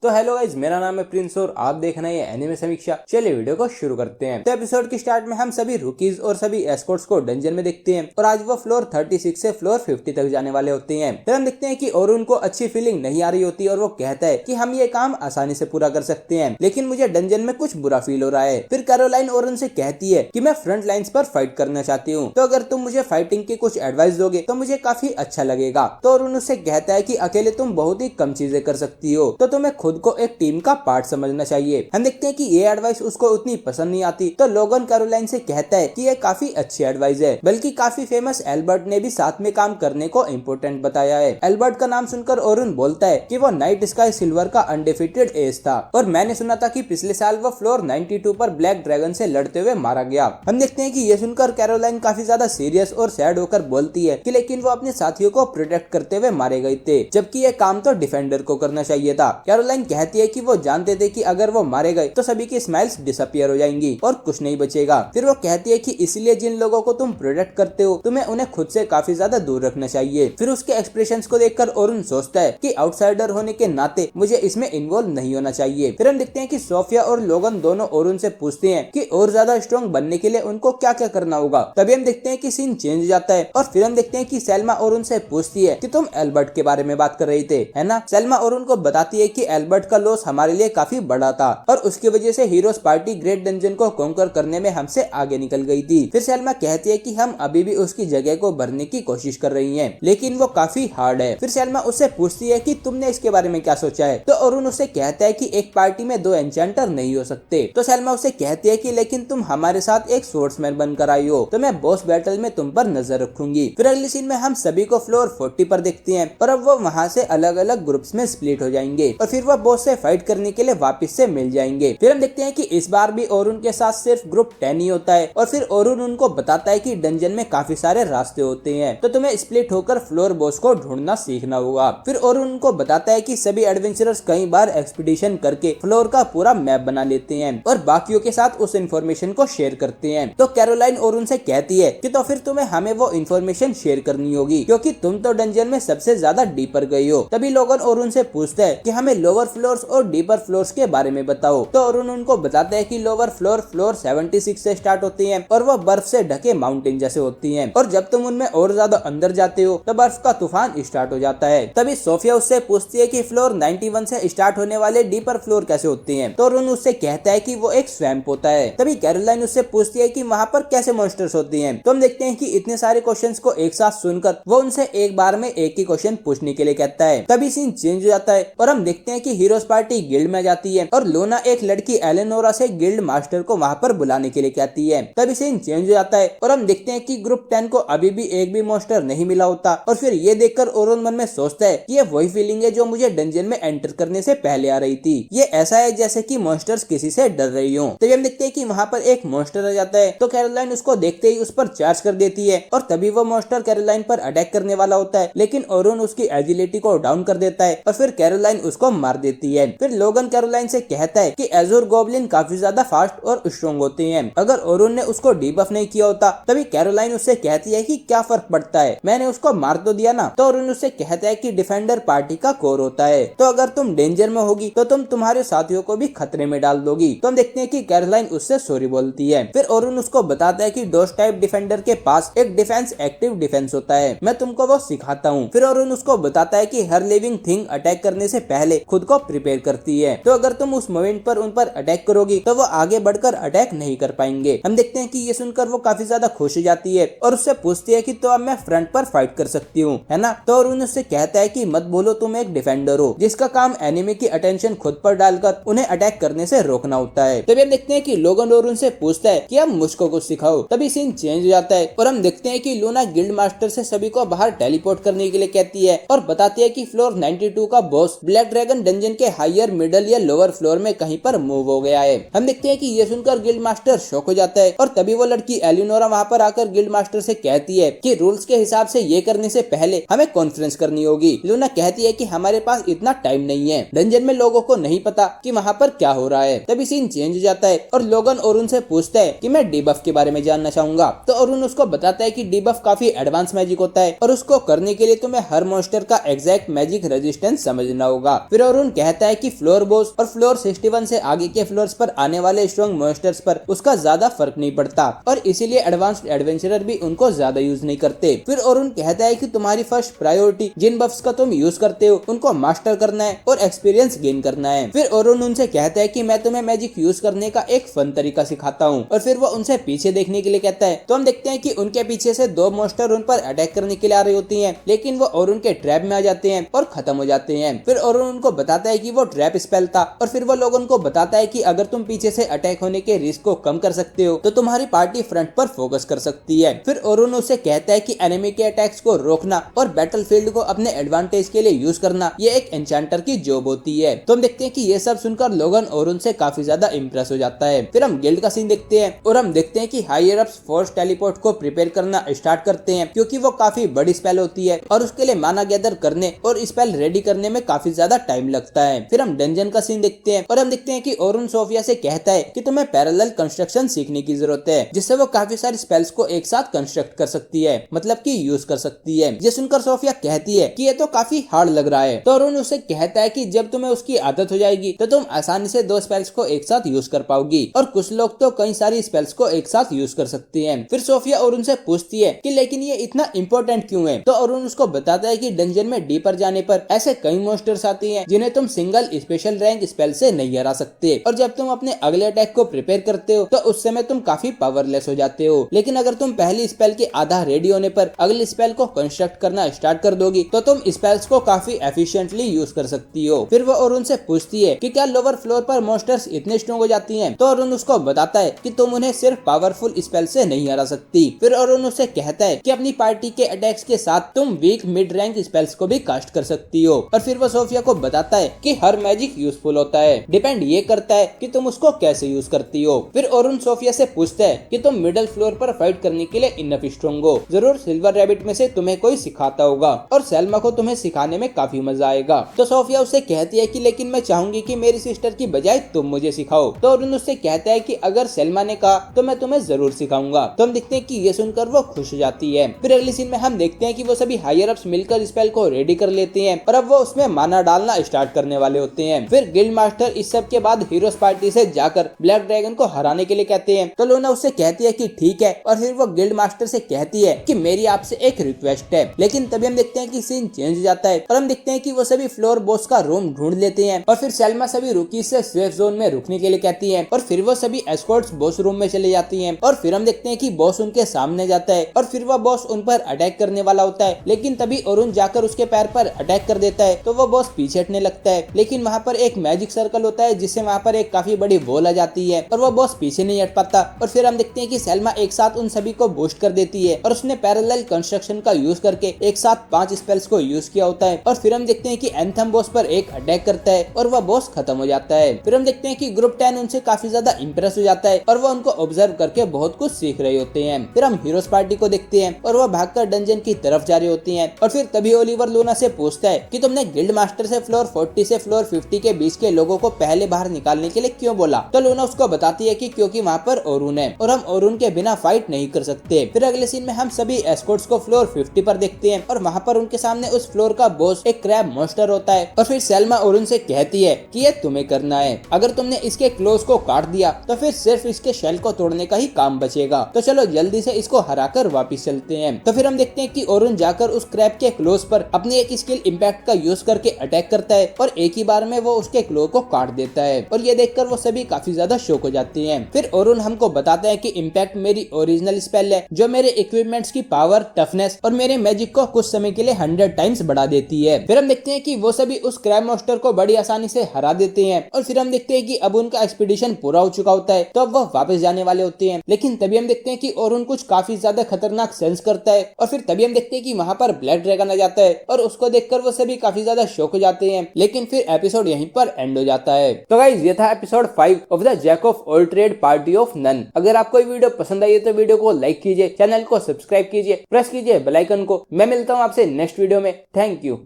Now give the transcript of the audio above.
तो hello guys, मेरा नाम है प्रिंस और आप देख रहे हैं एनिमे समीक्षा। चलिए वीडियो को शुरू करते हैं। तो एपिसोड के स्टार्ट में हम सभी रुकीज और सभी एस्कॉर्ट्स को डंजन में देखते हैं और आज वो फ्लोर 36 से फ्लोर 50 तक जाने वाले होते हैं। फिर हम देखते हैं कि और उनको अच्छी फीलिंग नहीं आ रही होती और वो कहता है कि हम ये काम आसानी से पूरा कर सकते हैं, लेकिन मुझे डंजन में कुछ बुरा फील हो रहा है। फिर कैरोलाइन ओरन से कहती है कि मैं फ्रंट लाइंस पर फाइट करना चाहती हूँ, तो अगर तुम मुझे फाइटिंग की कुछ एडवाइस दोगे तो मुझे काफी अच्छा लगेगा। तो ओरन उससे कहता है कि अकेले तुम बहुत ही कम चीजें कर सकती हो, तो तुम्हें खुद को एक टीम का पार्ट समझना चाहिए। हम देखते हैं कि ये एडवाइस उसको उतनी पसंद नहीं आती, तो लोगन कैरोलाइन से कहता है कि ये काफी अच्छी एडवाइस है, बल्कि काफी फेमस एल्बर्ट ने भी साथ में काम करने को इम्पोर्टेंट बताया है। एल्बर्ट का नाम सुनकर ओरुन बोलता है कि वो नाइट स्काई सिल्वर का अनडिफीटेड एस था और मैंने सुना था कि पिछले साल वो फ्लोर 92 पर ब्लैक ड्रैगन से लड़ते हुए मारा गया। हम देखते हैं कि ये सुनकर कैरोलाइन काफी ज्यादा सीरियस और सैड होकर बोलती है कि लेकिन वो अपने साथियों को प्रोटेक्ट करते हुए मारे गए थे, जबकि ये काम तो डिफेंडर को करना चाहिए था। कैरोलाइन कहती है कि वो जानते थे कि अगर वो मारे गए तो सभी की स्माइल्स डिसअपियर हो जाएंगी और कुछ नहीं बचेगा। फिर वो कहती है कि इसलिए जिन लोगों को तुम प्रोटेक्ट करते हो तुम्हें उन्हें खुद से काफी ज्यादा दूर रखना चाहिए। फिर उसके एक्सप्रेशंस को देखकर ओरुन सोचता है कि आउटसाइडर होने के नाते मुझे इसमें इन्वॉल्व नहीं होना चाहिए। फिर हम देखते हैं कि सोफिया और लोगन दोनों ओरुन से पूछते हैं कि और ज्यादा स्ट्रॉन्ग बनने के लिए उनको क्या क्या करना होगा। तभी हम देखते हैं कि सीन चेंज हो जाता है और फिर हम देखते हैं कि सेल्मा ओरुन से पूछती है कि तुम एल्बर्ट के बारे में बात कर रहे थे, है ना। सेल्मा ओरुन को बताती है कि एल्बर्ट का लॉस हमारे लिए काफी बड़ा था और उसकी वजह से हीरोज पार्टी ग्रेट डंजन को कॉन्कर करने में हमसे आगे निकल गई थी। फिर सेल्मा कहती है कि हम अभी भी उसकी जगह को भरने की कोशिश कर रही हैं, लेकिन वो काफी हार्ड है। फिर सेल्मा उससे पूछती है कि तुमने इसके बारे में क्या सोचा है, तो अरुण उससे कहता है कि एक पार्टी में दो एन्चेंटर नहीं हो सकते। तो सेल्मा उससे कहती है कि लेकिन तुम हमारे साथ एक सोर्समैन बनकर आई हो, तो मैं बॉस बैटल में तुम पर नजर रखूंगी। फिर अगली सीन में हम सभी को फ्लोर 40 पर देखते हैं और अब वो वहाँ से अलग अलग ग्रुप्स में स्प्लिट हो जाएंगे और फिर वो बॉस से फाइट करने के लिए वापस से मिल जाएंगे। फिर हम देखते हैं कि इस बार भी ओरुन के साथ सिर्फ ग्रुप 10 ही होता है और फिर ओरुन उनको बताता है कि डंजन में काफी सारे रास्ते होते हैं, तो तुम्हें स्प्लिट होकर फ्लोर बॉस को ढूंढना सीखना होगा। फिर ओरुन उनको बताता है कि सभी एडवेंचरर्स कई बार एक्सपीडिशन करके फ्लोर का पूरा मैप बना लेते हैं और बाकियों के साथ उस इन्फॉर्मेशन को शेयर करते हैं। तो कैरोलाइन ओरुन से कहती है कि तो फिर तुम्हें हमें वो इन्फॉर्मेशन शेयर करनी होगी, क्योंकि तुम तो डंजन में सबसे ज्यादा डीपर गई हो। तभी लोगन ओरुन से पूछता है कि हमें लोअर फ्लोर्स और डीपर फ्लोर्स के बारे में बताओ। तो ओरुन उनको बताता है कि लोअर फ्लोर 76 से स्टार्ट होती हैं और वो बर्फ से ढके माउंटेन जैसे होती हैं, और जब तुम उनमें और ज्यादा अंदर जाते हो तो बर्फ का तूफान स्टार्ट हो जाता है। तभी सोफिया उससे पूछती है कि फ्लोर 91 से स्टार्ट होने वाले डीपर फ्लोर कैसे होते हैं, तो ओरुन उससे कहता है कि वो एक स्वैम्प होता है। तभी कैरोलाइन उससे पूछती है कि वहाँ पर कैसे मॉन्स्टर्स होते हैं। तो हम देखते हैं कि इतने सारे क्वेश्चंस को एक साथ सुनकर वो उनसे एक बार में एक ही क्वेश्चन पूछने के लिए कहता है। तभी सीन चेंज हो जाता है और हम देखते हैं कि हीरोज पार्टी गिल्ड में जाती है और लोना एक लड़की एलेनोरा से गिल्ड मास्टर को वहाँ पर बुलाने के लिए कहती है। तभी सीन चेंज हो जाता है और हम देखते हैं कि ग्रुप 10 को अभी भी एक भी मॉन्स्टर नहीं मिला होता और फिर ये देखकर ओरुन मन में सोचता है कि ये वही फीलिंग है जो मुझे डंजन में एंटर करने से पहले आ रही थी। ये ऐसा है जैसे कि मॉन्स्टर्स किसी से डर रही हो। तभी हम देखते हैं कि वहाँ पर एक मॉन्स्टर आ जाता है, तो कैरोलाइन उसको देखते ही उस पर चार्ज कर देती है और तभी वो मॉन्स्टर कैरोलाइन पर अटैक करने वाला होता है, लेकिन ओरुन उसकी एजिलिटी को डाउन कर देता है और फिर कैरोलाइन उसको मार देती है। फिर लोगन कैरोलाइन से कहता है कि एज़ुर गॉब्लिन काफी ज्यादा फास्ट और स्ट्रॉन्ग होते हैं, अगर ओरुन ने उसको डीबफ नहीं किया होता। तभी कैरोलाइन उससे कहती है कि क्या फर्क पड़ता है, मैंने उसको मार तो दिया ना। तो ओरुन उससे कहता है कि डिफेंडर पार्टी का कोर होता है, तो अगर तुम डेंजर में होगी तो तुम तुम्हारे साथियों को भी खतरे में डाल दोगी। तो हम देखते हैं कि कैरोलाइन उससे सॉरी बोलती है। फिर ओरुन उसको बताता है कि डोज टाइप डिफेंडर के पास एक डिफेंस एक्टिव डिफेंस होता है, मैं तुमको वो सिखाता हूँ। फिर ओरुन उसको बताता है कि हर लिविंग थिंग अटैक करने से पहले खुद को प्रिपेयर करती है, तो अगर तुम उस मोमेंट पर उन पर अटैक करोगी तो वो आगे बढ़कर अटैक नहीं कर पाएंगे। हम देखते हैं कि ये सुनकर वो काफी ज्यादा खुश हो जाती है और उससे पूछती है कि तो अब मैं फ्रंट पर फाइट कर सकती हूँ, है ना। तो ओरुन उससे कहता है कि मत बोलो तुम एक डिफेंडर हो जिसका काम एनिमी की अटेंशन खुद पर डालकर उन्हें अटैक करने से रोकना होता है। तभी हम देखते हैं कि लोगन ओरुन से पूछता है कि अब मुझको कुछ सिखाओ। तभी सीन चेंज हो जाता है और हम देखते हैं कि लूना गिल्ड मास्टर से सभी को बाहर टेलीपोर्ट करने के लिए कहती है और बताती है कि फ्लोर 92 का बॉस ब्लैक ड्रैगन डंजन के हायर मिडल या लोअर फ्लोर में कहीं पर मूव हो गया है। हम देखते हैं कि ये सुनकर गिल्ड मास्टर शॉक हो जाता है और तभी वो लड़की एलिनोरा वहाँ पर आकर गिल्ड मास्टर से कहती है कि रूल्स के हिसाब से ये करने से पहले हमें कॉन्फ्रेंस करनी होगी। लूना कहती है कि हमारे पास इतना टाइम नहीं है, डंजन में लोगों को नहीं पता कि वहाँ पर क्या हो रहा है। तभी सीन चेंज हो जाता है और लोगन ओरुन से पूछता है कि मैं डीबफ के बारे में जानना चाहूंगा। तो ओरुन उसको बताता है कि डीबफ काफी एडवांस मैजिक होता है और उसको करने के लिए तुम्हें हर मॉन्स्टर का एग्जैक्ट मैजिक रेजिस्टेंस समझना होगा। फिर ओरुन ओरुन कहता है कि फ्लोर बॉस और फ्लोर 61 से आगे के फ्लोर्स पर आने वाले स्ट्रॉन्ग मॉन्स्टर्स पर उसका ज्यादा फर्क नहीं पड़ता और इसीलिए एडवांस्ड एडवेंचरर भी उनको ज्यादा यूज नहीं करते। फिर ओरुन कहता है कि तुम्हारी फर्स्ट प्रायोरिटी जिन बफ्स का तुम यूज करते हो उनको मास्टर करना है और एक्सपीरियंस गेन करना है। फिर ओरुन उनसे कहता है कि मैं तुम्हें मैजिक यूज करने का एक फन तरीका सिखाता हूँ और फिर वो उनसे पीछे देखने के लिए कहता है। तो हम देखते हैं कि उनके पीछे से दो मॉन्स्टर उन पर अटैक करने के लिए आ रही होती हैं, लेकिन वो ओरुन के ट्रैप में आ जाते हैं और खत्म हो जाते हैं। फिर ओरुन उनको बताता है कि वो ट्रैप स्पेल था और फिर वो लोग उनको बताता है कि अगर तुम पीछे से अटैक होने के रिस्क को कम कर सकते हो तो तुम्हारी पार्टी फ्रंट पर फोकस कर सकती है। फिर ओरुन उसे कहता है कि एनिमी के अटैक्स को रोकना और बैटलफील्ड को अपने एडवांटेज के लिए यूज करना ये एक एन्चेंटर की जॉब होती है। तो हम देखते हैं कि ये सब सुनकर लोगन ओरुन से काफी ज्यादा इंप्रेस हो जाता है। फिर हम गिल्ड का सीन देखते हैं और हम देखते हैं कि हायर अप्स फोर्स टेलीपोर्ट को प्रिपेयर करना स्टार्ट करते हैं क्योंकि वो काफी बड़ी स्पेल होती है और उसके लिए माना गैदर करने और स्पेल रेडी करने में काफी ज्यादा टाइम लगता है। फिर हम डंजन का सीन देखते हैं और हम देखते हैं कि ओरुन सोफिया से कहता है कि तुम्हें पैरेलल कंस्ट्रक्शन सीखने की जरूरत है जिससे वो काफी सारी स्पेल्स को एक साथ कंस्ट्रक्ट कर सकती है, मतलब कि यूज कर सकती है। ये सुनकर सोफिया कहती है कि ये तो काफी हार्ड लग रहा है। तो ओरुन उसे कहता है कि जब तुम्हें उसकी आदत हो जाएगी तो तुम आसानी से दो स्पेल्स को एक साथ यूज कर पाओगी और कुछ लोग तो कई सारी स्पेल्स को एक साथ यूज कर सकती हैं। फिर सोफिया ओरुन से पूछती है कि लेकिन ये इतना इम्पोर्टेंट क्यों है। तो ओरुन उसको बताता है कि डंजन में डीपर जाने पर ऐसे कई मॉन्स्टर्स आती हैं जिन्हें तुम सिंगल स्पेशल रैंक स्पेल से नहीं हरा सकते और जब तुम अपने अगले अटैक को प्रिपेयर करते हो तो उस समय तुम काफी पावरलेस हो जाते हो, लेकिन अगर तुम पहली स्पेल के आधा रेडी होने पर अगली स्पेल को कंस्ट्रक्ट करना स्टार्ट कर दोगी तो तुम स्पेल्स को काफी एफिशिएंटली यूज कर सकती हो। फिर वो ओरुन से पूछती है कि क्या लोअर फ्लोर पर मॉन्स्टर्स इतने स्ट्रॉन्ग हो जाती हैं। तो ओरुन उसको बताता है कि तुम उन्हें सिर्फ पावरफुल स्पेल से नहीं हरा सकती। फिर ओरुन उसे कहता है कि अपनी पार्टी के अटैक्स के साथ तुम वीक मिड रैंक स्पेल्स को भी कास्ट कर सकती हो और फिर वो सोफिया को बताता है कि हर मैजिक यूजफुल होता है, डिपेंड ये करता है कि तुम उसको कैसे यूज करती हो। फिर ओरुन सोफिया से पूछता है कि तुम मिडिल फ्लोर पर फाइट करने के लिए इनफ स्ट्रॉन्ग हो, जरूर सिल्वर रैबिट में से तुम्हें कोई सिखाता होगा और सेल्मा को तुम्हें सिखाने में काफी मजा आएगा। तो सोफिया उससे कहती है कि लेकिन मैं चाहूंगी कि मेरी सिस्टर की बजाय तुम मुझे सिखाओ। तो ओरुन उससे कहता है कि अगर सेल्मा ने कहा तो मैं तुम्हें जरूर सिखाऊंगा। तो हम देखते हैं कि ये सुनकर वो खुश हो जाती है। फिर अगली सीन में हम देखते हैं कि वो सभी हायर अप्स मिलकर स्पेल को रेडी कर लेते हैं और अब वो उसमें माना डालना स्टार्ट करने वाले होते हैं। फिर गिल्ड मास्टर इस सब के बाद हीरोज पार्टी से जाकर ब्लैक ड्रैगन को हराने के लिए कहते हैं। तो लूना उससे कहती है कि ठीक है और फिर वो गिल्ड मास्टर से कहती है कि मेरी आपसे एक रिक्वेस्ट है। लेकिन तभी हम देखते हैं कि सीन चेंज हो जाता है और हम देखते हैं कि वो सभी फ्लोर बॉस का रूम ढूंढ लेते हैं और फिर सेल्मा सभी रुकीज से सेफ जोन में रुकने के लिए कहती है और फिर वो सभी एस्कॉर्ट्स बॉस रूम में चले जाती हैं और फिर हम देखते हैं कि बॉस उनके सामने जाता है और फिर वो बॉस उन पर अटैक करने वाला होता है, लेकिन तभी ओरुन जाकर उसके पैर पर अटैक कर देता है तो वो बॉस पीछे हटने लगता है। लेकिन वहाँ पर एक मैजिक सर्कल होता है जिससे वहाँ पर एक काफी बड़ी वॉल आ जाती है और वो बॉस पीछे नहीं हट पाता और फिर हम देखते हैं कि सेल्मा एक साथ उन सभी को बूस्ट कर देती है और उसने पैरेलल कंस्ट्रक्शन का यूज करके एक साथ 5 स्पेल्स को यूज किया होता है और फिर हम देखते हैं कि एंथम बॉस पर एक अटैक करता है और वह बॉस खत्म हो जाता है। फिर हम देखते हैं कि ग्रुप 10 उनसे काफी ज्यादा इंप्रेस हो जाता है और वो उनको ऑब्जर्व करके बहुत कुछ सीख रहे होते हैं। फिर हम हीरोज पार्टी को देखते हैं और वह भागकर डंजन की तरफ जा रही होती हैं और फिर तभी ओलिवर लूना से पूछता है कि तुमने गिल्ड मास्टर से फ्लोर 40 से फ्लोर 50 के बीच के लोगों को पहले बाहर निकालने के लिए क्यों बोला। तो लूना उसको बताती है कि क्योंकि वहाँ पर ओरुन है और हम ओरुन के बिना फाइट नहीं कर सकते। फिर अगले सीन में हम सभी एस्कॉर्ट्स को फ्लोर 50 पर देखते हैं और वहाँ पर उनके सामने उस फ्लोर का बॉस एक क्रैब मॉन्स्टर होता है और फिर सेल्मा ओरुन से कहती है कि ये तुम्हें करना है, अगर तुमने इसके क्लोज को काट दिया तो फिर सिर्फ इसके शेल को तोड़ने का ही काम बचेगा, तो चलो जल्दी से इसको हराकर वापस चलते हैं। तो फिर हम देखते हैं कि ओरुन जाकर उस क्रैब के क्लोज पर अपनी एक स्किल इम्पैक्ट का यूज करके अटैक करता है और एक ही बार में वो उसके क्लो को काट देता है और ये देखकर वो सभी काफी ज्यादा शॉक हो जाते हैं। फिर ओरुन हमको बताता है कि इम्पैक्ट मेरी ओरिजिनल स्पेल है जो मेरे इक्विपमेंट्स की पावर, टफनेस और मेरे मैजिक को कुछ समय के लिए 100 टाइम्स बढ़ा देती है। फिर हम देखते हैं कि वो सभी उस क्रैब मॉन्स्टर को बड़ी आसानी से हरा देते हैं और फिर हम देखते हैं कि अब उनका एक्सपीडिशन पूरा हो चुका होता है तो अब वह वापस जाने वाले होते हैं। लेकिन तभी हम देखते हैं कि ओरुन कुछ काफी ज्यादा खतरनाक सेंस करता है और फिर तभी हम देखते हैं कि वहाँ पर ब्लैक ड्रैगन आ जाता है और उसको देखकर वो सभी काफी ज्यादा शॉक हो जाते हैं। लेकिन फिर एपिसोड यहीं पर एंड हो जाता है। तो गाइस ये था episode 5 of the jack of all trade party of none. अगर आपको वीडियो पसंद आई है तो वीडियो को लाइक कीजिए, चैनल को सब्सक्राइब कीजिए, प्रेस कीजिए बेल आइकन को। मैं मिलता हूँ आपसे नेक्स्ट वीडियो में। Thank you.